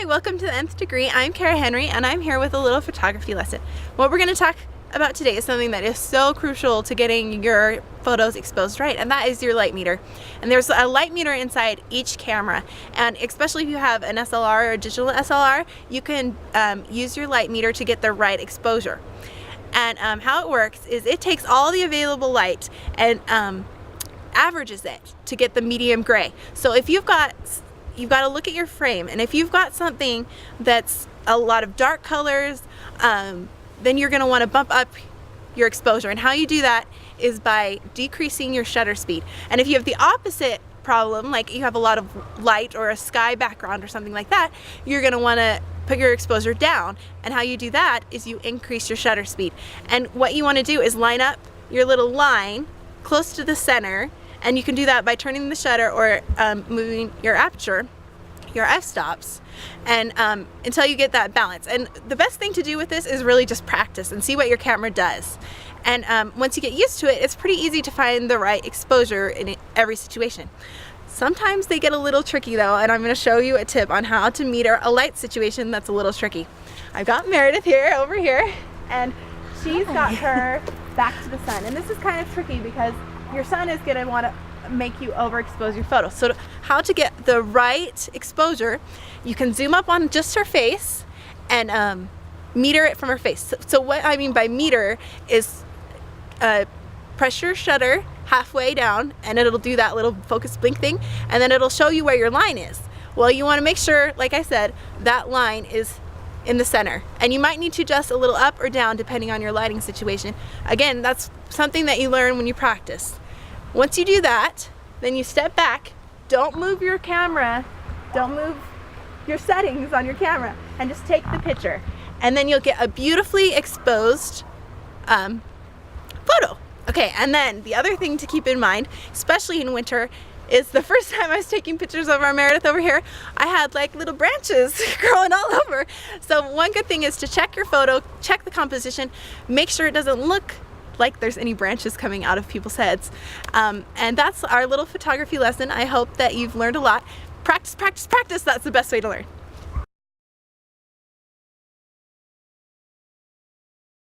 Hi, welcome to the Nth Degree. I'm Kara Henry and I'm here with a little photography lesson. What we're going to talk about today is something that is so crucial to getting your photos exposed right, and that is your light meter. And there's a light meter inside each camera, and especially if you have an SLR or a digital SLR, you can use your light meter to get the right exposure. And how it works is it takes all the available light and averages it to get the medium gray. So if you've got to look at your frame, and if you've got something that's a lot of dark colors, then you're going to want to bump up your exposure. And how you do that is by decreasing your shutter speed. And if you have the opposite problem, like you have a lot of light or a sky background or something like that, you're going to want to put your exposure down. And how you do that is you increase your shutter speed. And what you want to do is line up your little line close to the center, and you can do that by turning the shutter or moving your aperture, your f-stops, and until you get that balance. And the best thing to do with this is really just practice and see what your camera does. And once you get used to it, it's pretty easy to find the right exposure in every situation. Sometimes they get a little tricky though, and I'm going to show you a tip on how to meter a light situation that's a little tricky. I've got Meredith over here, and she's got her back to the sun. And this is kind of tricky because your sun is going to want to make you overexpose your photo. So how to get the right exposure, you can zoom up on just her face and meter it from her face. So what I mean by meter is press your shutter halfway down, and it'll do that little focus blink thing, and then it'll show you where your line is. Well, you want to make sure, like I said, that line is in the center, and you might need to adjust a little up or down depending on your lighting situation. Again, that's something that you learn when you practice. Once you do that, then you step back, don't move your camera, don't move your settings on your camera, and just take the picture. And then you'll get a beautifully exposed photo. Okay, and then the other thing to keep in mind, especially in winter, is the first time I was taking pictures of our Meredith over here, I had like little branches growing all over. So one good thing is to check your photo, check the composition, make sure it doesn't look like there's any branches coming out of people's heads. And that's our little photography lesson. I hope that you've learned a lot. Practice, practice, practice. That's the best way to learn.